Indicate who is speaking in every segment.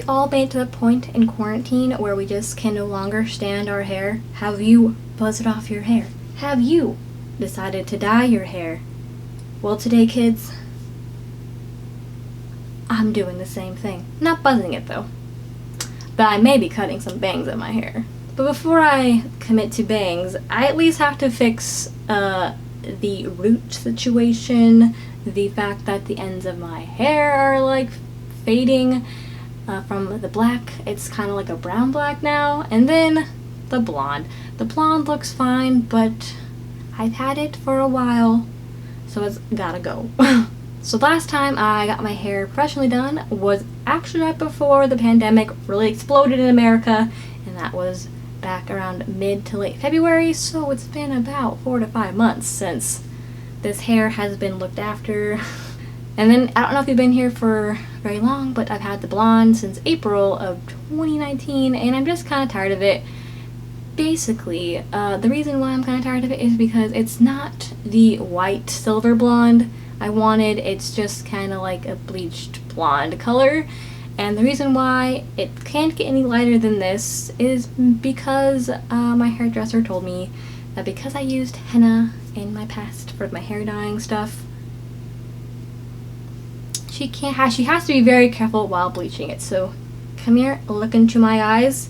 Speaker 1: all made to the point in quarantine where we just can no longer stand our hair? Have you buzzed off your hair? Have you decided to dye your hair? Well, today, kids, I'm doing the same thing. Not buzzing it, though. But I may be cutting some bangs in my hair. But before I commit to bangs, I at least have to fix the root situation, the fact that the ends of my hair are like fading from the black. It's kind of like a brown black now. And then the blonde. The blonde looks fine, but I've had it for a while, so it's gotta go. So last time I got my hair professionally done was actually right before the pandemic really exploded in America, and that was back around mid to late February, so it's been about 4 to 5 months since this hair has been looked after. And then, I don't know if you've been here for very long, but I've had the blonde since April of 2019, and I'm just kind of tired of it. Basically, the reason why I'm kind of tired of it is because it's not the white silver blonde I wanted. It's just kind of like a bleached blonde color. And the reason why it can't get any lighter than this is because my hairdresser told me that because I used henna in my past for my hair dyeing stuff, she has to be very careful while bleaching it. So come here, look into my eyes.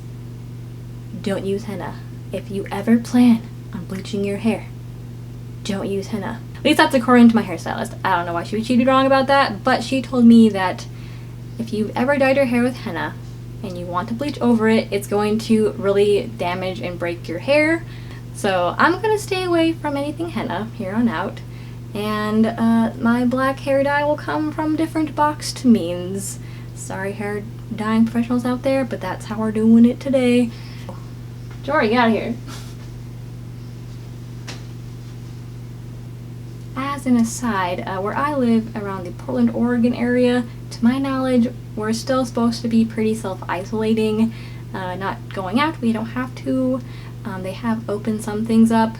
Speaker 1: Don't use henna. If you ever plan on bleaching your hair, don't use henna. At least that's according to my hairstylist. I don't know why she'd be wrong about that, but she told me that if you've ever dyed your hair with henna and you want to bleach over it, it's going to really damage and break your hair. So I'm going to stay away from anything henna here on out. And my black hair dye will come from different boxed means. Sorry, hair dyeing professionals out there, but that's how we're doing it today. Jory, get out of here. As an aside, where I live around the Portland, Oregon area, to my knowledge, we're still supposed to be pretty self-isolating, not going out. We don't have to. They have opened some things up.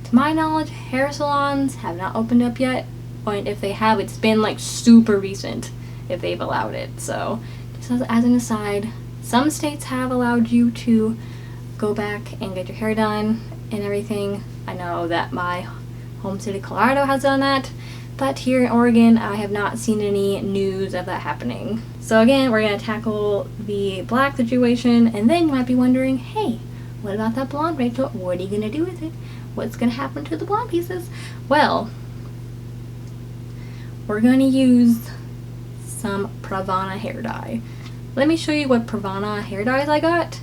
Speaker 1: To my knowledge, hair salons have not opened up yet, and if they have, it's been like super recent if they've allowed it. So just as an aside, some states have allowed you to go back and get your hair done and everything. I know that my home city, Colorado, has done that, but here in Oregon, I have not seen any news of that happening. So again, we're going to tackle the black situation, and then you might be wondering, hey, what about that blonde, Rachel? What are you going to do with it? What's going to happen to the blonde pieces? Well, we're going to use some Pravana hair dye. Let me show you what Pravana hair dyes I got.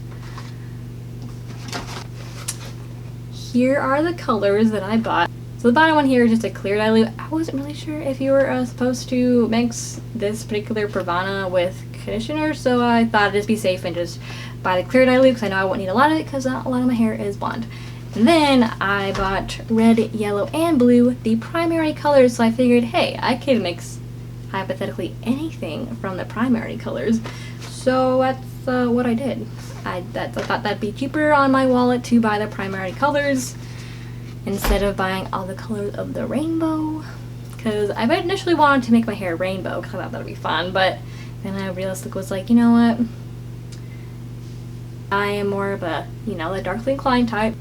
Speaker 1: Here are the colors that I bought. So the bottom one here is just a clear dye loop. I wasn't really sure if you were supposed to mix this particular Pravana with conditioner, so I thought it'd just be safe and just buy the clear dye loop because I know I won't need a lot of it because not a lot of my hair is blonde. And then I bought red, yellow, and blue, the primary colors, so I figured, hey, I could mix hypothetically anything from the primary colors. So that's what I did. I thought that'd be cheaper on my wallet to buy the primary colors instead of buying all the colors of the rainbow, because I initially wanted to make my hair rainbow because I thought that would be fun, but then I realistically was like, you know what, I am more of a, the darkly inclined type,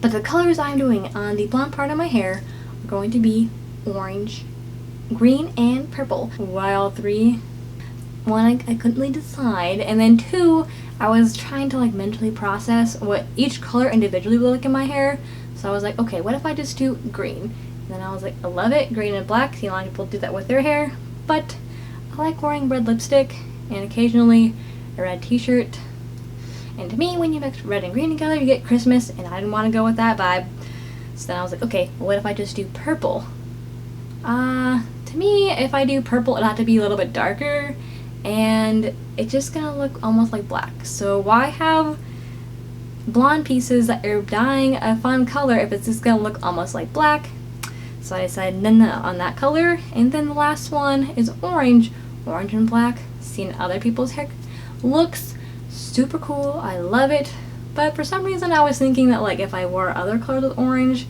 Speaker 1: but the colors I'm doing on the blonde part of my hair are going to be orange, green, and purple. While 3, 1, I couldn't really decide, and then 2, I was trying to like mentally process what each color individually would look like in my hair. So I was like, okay, what if I just do green? And then I was like, I love it, green and black. See, a lot of people do that with their hair, but I like wearing red lipstick and occasionally a red t-shirt. And to me, when you mix red and green together, you get Christmas, and I didn't want to go with that vibe. So then I was like, okay, well, what if I just do purple? To me, if I do purple, it'll have to be a little bit darker, and it's just gonna look almost like black. So why have blonde pieces that are dyeing a fun color if it's just gonna look almost like black? So I decided no on that color. And then the last one is orange and black. Seen other people's hair, looks super cool, I love it, but for some reason I was thinking that like if I wore other colors with orange,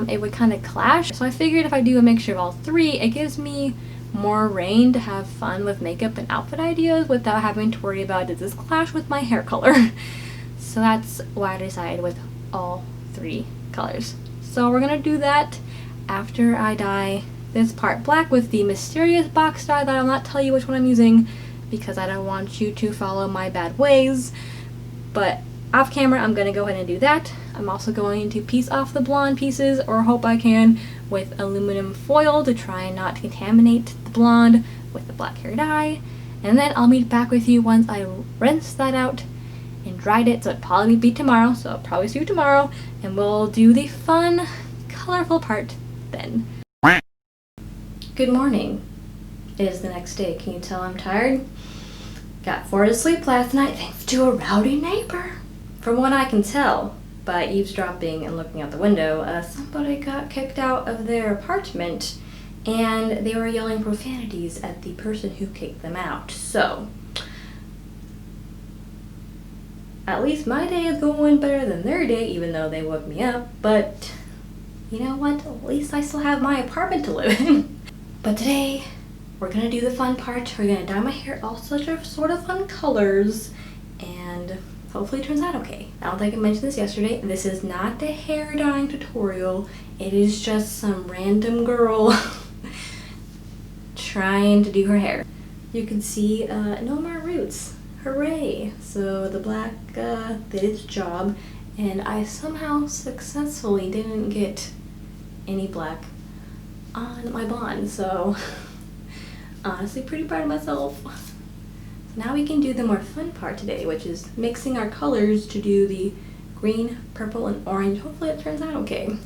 Speaker 1: it would kind of clash. So I figured if I do a mixture of all 3, it gives me more rain to have fun with makeup and outfit ideas without having to worry about, does this clash with my hair color? So that's why I decided with all 3 colors. So we're gonna do that after I dye this part black with the mysterious box dye that I'll not tell you which one I'm using because I don't want you to follow my bad ways. But off camera, I'm gonna go ahead and do that. I'm also going to piece off the blonde pieces, or hope I can, with aluminum foil to try and not contaminate the blonde with the black hair dye. And then I'll meet back with you once I rinse that out and dried it, so it'll probably be tomorrow, so I'll probably see you tomorrow, and we'll do the fun, colorful part then. Good morning. It is the next day. Can you tell I'm tired? Got 4 to sleep last night thanks to a rowdy neighbor. From what I can tell by eavesdropping and looking out the window, somebody got kicked out of their apartment and they were yelling profanities at the person who kicked them out. So, at least my day is going better than their day, even though they woke me up. But you know what? At least I still have my apartment to live in. But today, we're gonna do the fun part. We're gonna dye my hair all such of sort of fun colors, and hopefully it turns out okay. I don't think I mentioned this yesterday. This is not the hair dyeing tutorial. It is just some random girl trying to do her hair. You can see no more roots. Hooray! So the black did its job, and I somehow successfully didn't get any black on my blonde, so honestly pretty proud of myself. So now we can do the more fun part today, which is mixing our colors to do the green, purple, and orange. Hopefully it turns out okay.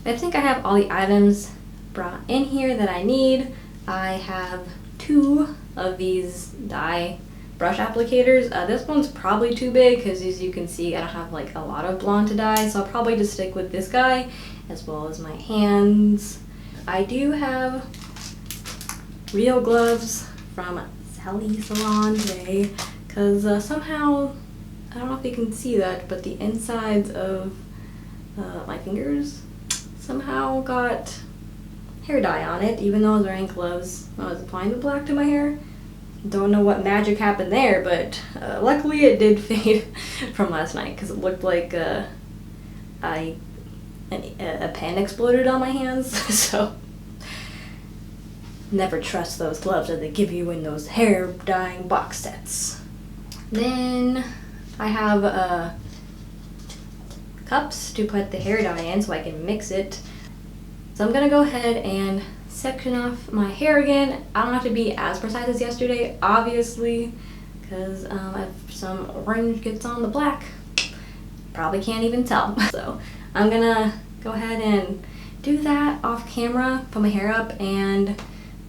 Speaker 1: I think I have all the items brought in here that I need. I have 2 of these dye brush applicators. This one's probably too big because, as you can see, I don't have like a lot of blonde to dye, so I'll probably just stick with this guy as well as my hands. I do have real gloves from Sally's Salon today because somehow, I don't know if you can see that, but the insides of my fingers somehow got hair dye on it, even though I was wearing gloves. I was applying the black to my hair. Don't know what magic happened there, but luckily it did fade from last night because it looked like a pen exploded on my hands. So never trust those gloves that they give you in those hair dyeing box sets. Then I have cups to put the hair dye in so I can mix it. So I'm gonna go ahead and section off my hair again. I don't have to be as precise as yesterday, obviously, because if some orange gets on the black, probably can't even tell. So I'm gonna go ahead and do that off camera, put my hair up, and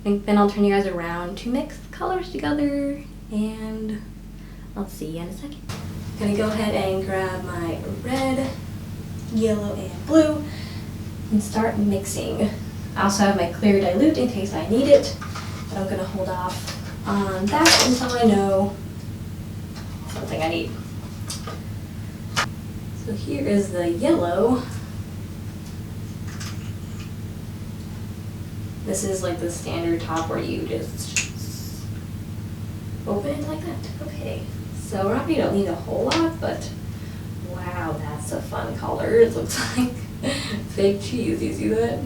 Speaker 1: then I'll turn you guys around to mix the colors together, and I'll see you in a second. I'm gonna go ahead and grab my red, yellow, and blue and start mixing. I also have my clear dilute in case I need it, but I'm gonna hold off on that until I know something I need. So here is the yellow. This is like the standard top where you just open it like that. Okay, so we're not gonna need a whole lot, but wow, that's a fun color. It looks like fake cheese, you see that?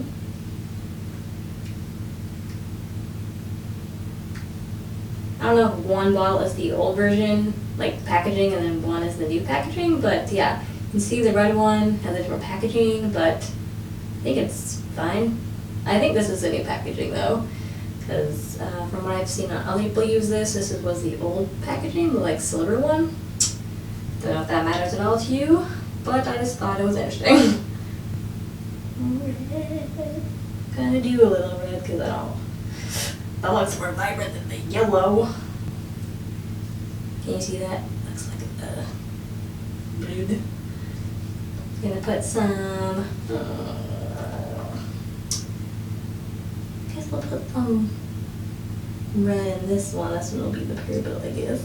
Speaker 1: I don't know if one bottle is the old version, like packaging, and then one is the new packaging, but yeah, you can see the red one has a different packaging, but I think it's fine. I think this is the new packaging though, because from what I've seen on other people use this was the old packaging, the like silver one. Don't know if that matters at all to you, but I just thought it was interesting. Gonna do a little red because I don't. That looks more vibrant than the yellow. Can you see that? Looks like a blood. Gonna put some. I guess we'll put some red in this one. This one will be the pure build, I guess.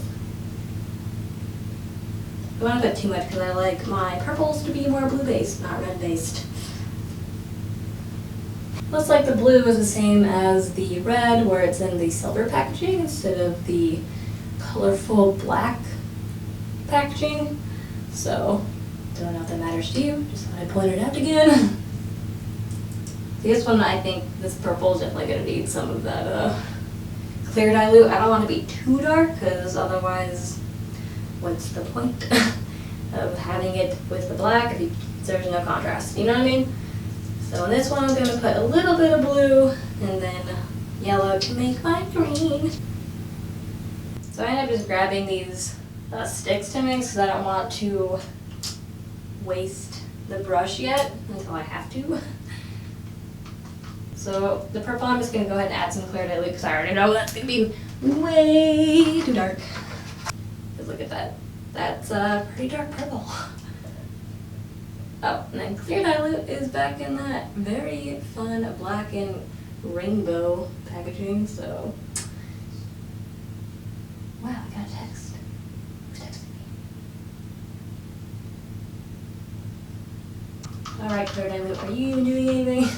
Speaker 1: I don't want to put too much because I like my purples to be more blue based, not red based. Looks like the blue is the same as the red, where it's in the silver packaging instead of the colorful black packaging. So, don't know if that matters to you, just thought I'd point it out again. This one, I think this purple is definitely going to need some of that clear dilute. I don't want to be too dark, because otherwise, what's the point of having it with the black if there's no contrast? You know what I mean? So in this one, I'm going to put a little bit of blue and then yellow to make my green. So I ended up just grabbing these sticks to mix because I don't want to waste the brush yet until I have to. So the purple, I'm just going to go ahead and add some clear dilute because I already know that's going to be way too dark. Because look at that. That's pretty dark purple. Oh, and then clear dilute is back in that very fun black and rainbow packaging, so. Wow, I got a text. Who's texting me? Alright, clear dilute, are you even doing anything?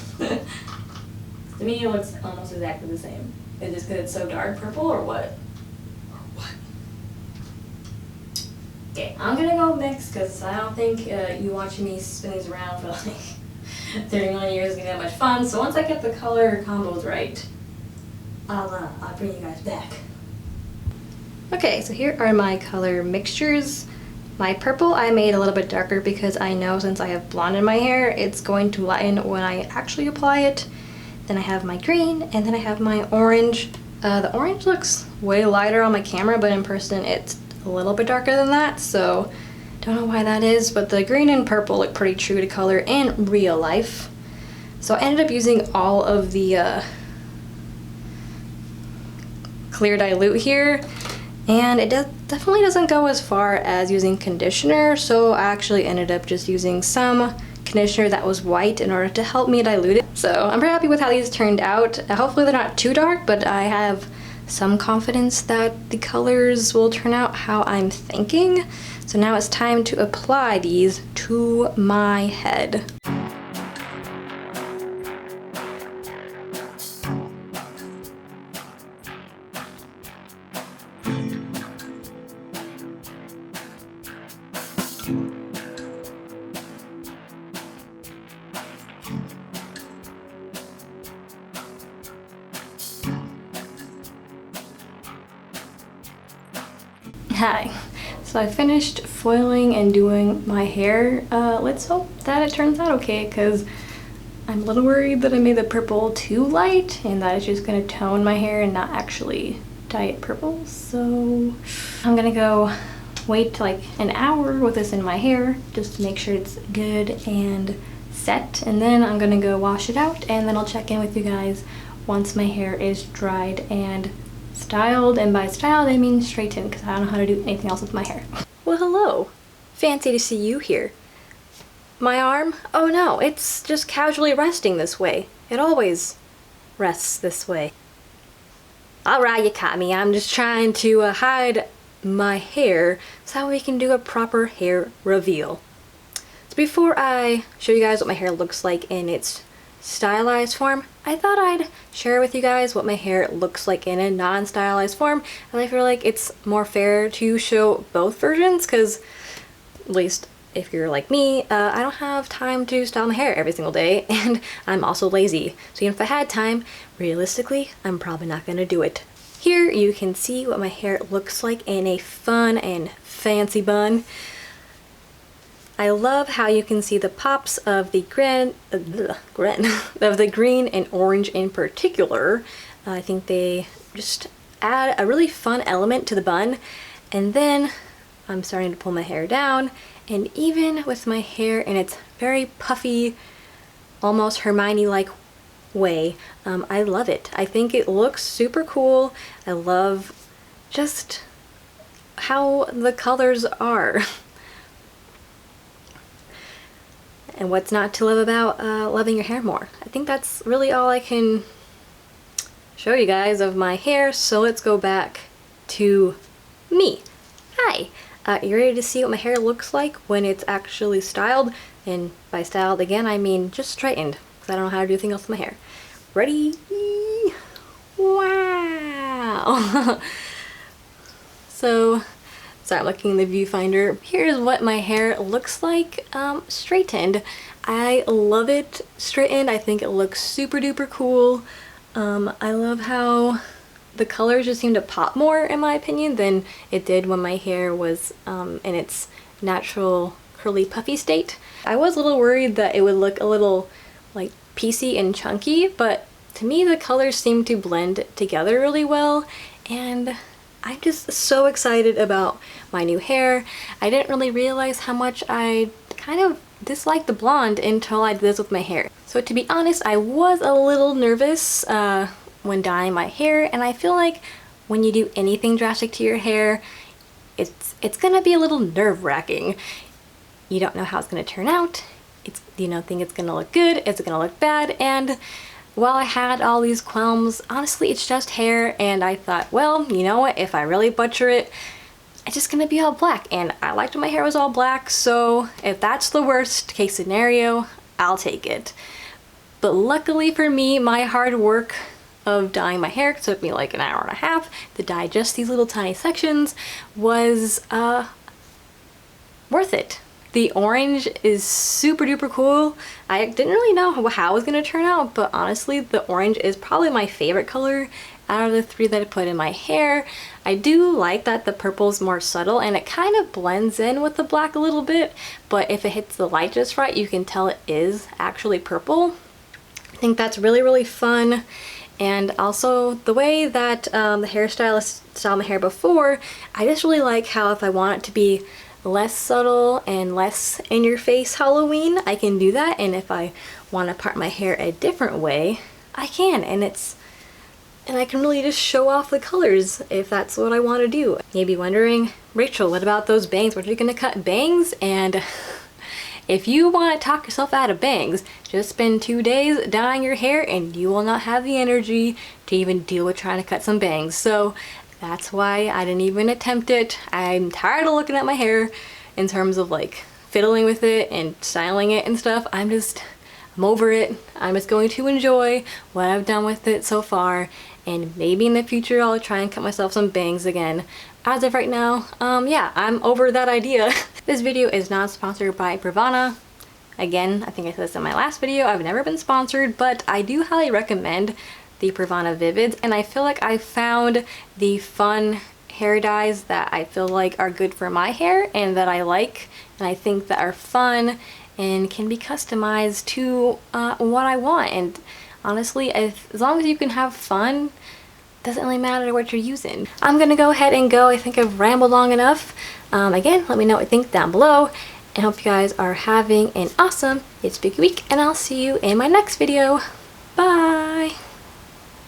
Speaker 1: To me, it looks almost exactly the same. Is it just because it's so dark purple, or what? Okay, I'm gonna go mix because I don't think you watching me spin these around for like 30 million years is gonna be that much fun. So once I get the color combos right, I'll bring you guys back. Okay, so here are my color mixtures. My purple I made a little bit darker because I know since I have blonde in my hair, it's going to lighten when I actually apply it. Then I have my green, and then I have my orange. The orange looks way lighter on my camera, but in person it's a little bit darker than that, so don't know why that is, but the green and purple look pretty true to color in real life. So I ended up using all of the clear dilute here, and it definitely doesn't go as far as using conditioner, so I actually ended up just using some conditioner that was white in order to help me dilute it. So I'm pretty happy with how these turned out. Hopefully they're not too dark, but I have some confidence that the colors will turn out how I'm thinking. So now it's time to apply these to my head. Hi. So I finished foiling and doing my hair. Let's hope that it turns out okay, because I'm a little worried that I made the purple too light and that it's just going to tone my hair and not actually dye it purple. So I'm going to go wait like an hour with this in my hair just to make sure it's good and set, and then I'm going to go wash it out, and then I'll check in with you guys once my hair is dried and styled, and by styled I mean straightened because I don't know how to do anything else with my hair. Well, hello. Fancy to see you here. My arm? Oh no, it's just casually resting this way. It always rests this way. Alright, you caught me. I'm just trying to hide my hair so we can do a proper hair reveal. So before I show you guys what my hair looks like in its stylized form, I thought I'd share with you guys what my hair looks like in a non-stylized form, and I feel like it's more fair to show both versions because, at least if you're like me, I don't have time to style my hair every single day, and I'm also lazy. So even if I had time, realistically, I'm probably not gonna do it. Here you can see what my hair looks like in a fun and fancy bun. I love how you can see the pops of the green and orange in particular. I think they just add a really fun element to the bun. And then I'm starting to pull my hair down, and even with my hair in its very puffy, almost Hermione-like way, I love it. I think it looks super cool. I love just how the colors are. And what's not to love about loving your hair more? I think that's really all I can show you guys of my hair, so let's go back to me. Hi! You ready to see what my hair looks like when it's actually styled? And by styled, again, I mean just straightened, because I don't know how to do anything else with my hair. Ready? Wow! So, sorry, I'm looking in the viewfinder. Here's what my hair looks like straightened. I love it straightened. I think it looks super duper cool. I love how the colors just seem to pop more, in my opinion, than it did when my hair was in its natural curly puffy state. I was a little worried that it would look a little like piecey and chunky, but to me the colors seem to blend together really well, and I'm just so excited about my new hair. I didn't really realize how much I kind of disliked the blonde until I did this with my hair. So to be honest, I was a little nervous when dyeing my hair, and I feel like when you do anything drastic to your hair, it's gonna be a little nerve-wracking. You don't know how it's gonna turn out. You don't think it's gonna look good, it's gonna look bad, and while I had all these qualms, honestly, it's just hair, and I thought, well, you know what, if I really butcher it, it's just gonna be all black, and I liked when my hair was all black, so if that's the worst case scenario, I'll take it. But luckily for me, my hard work of dyeing my hair, it took me like an hour and a half to dye just these little tiny sections, was worth it. The orange is super duper cool. I didn't really know how it was gonna turn out, but honestly, the orange is probably my favorite color out of the three that I put in my hair. I do like that the purple is more subtle and it kind of blends in with the black a little bit, but if it hits the light just right, you can tell it is actually purple. I think that's really, really fun. And also the way that the hairstylist styled my hair before, I just really like how if I want it to be less subtle and less in your face Halloween, I can do that, and if I want to part my hair a different way, I can, and I can really just show off the colors if that's what I want to do. You may be wondering, Rachel, what about those bangs? What are you gonna cut bangs? And if you want to talk yourself out of bangs, just spend 2 days dyeing your hair and you will not have the energy to even deal with trying to cut some bangs. So that's why I didn't even attempt it. I'm tired of looking at my hair in terms of like fiddling with it and styling it and stuff. I'm over it. I'm just going to enjoy what I've done with it so far, and maybe in the future I'll try and cut myself some bangs again. As of right now, yeah, I'm over that idea. This video is not sponsored by Pravana. Again, I think I said this in my last video, I've never been sponsored, but I do highly recommend the Pravana Vivids, and I feel like I found the fun hair dyes that I feel like are good for my hair and that I like and I think that are fun and can be customized to what I want. And honestly, as long as you can have fun, doesn't really matter what you're using. I'm gonna go ahead and go. I think I've rambled long enough. Again, let me know what you think down below, and hope you guys are having an awesome It's Spooky Week, and I'll see you in my next video. Bye!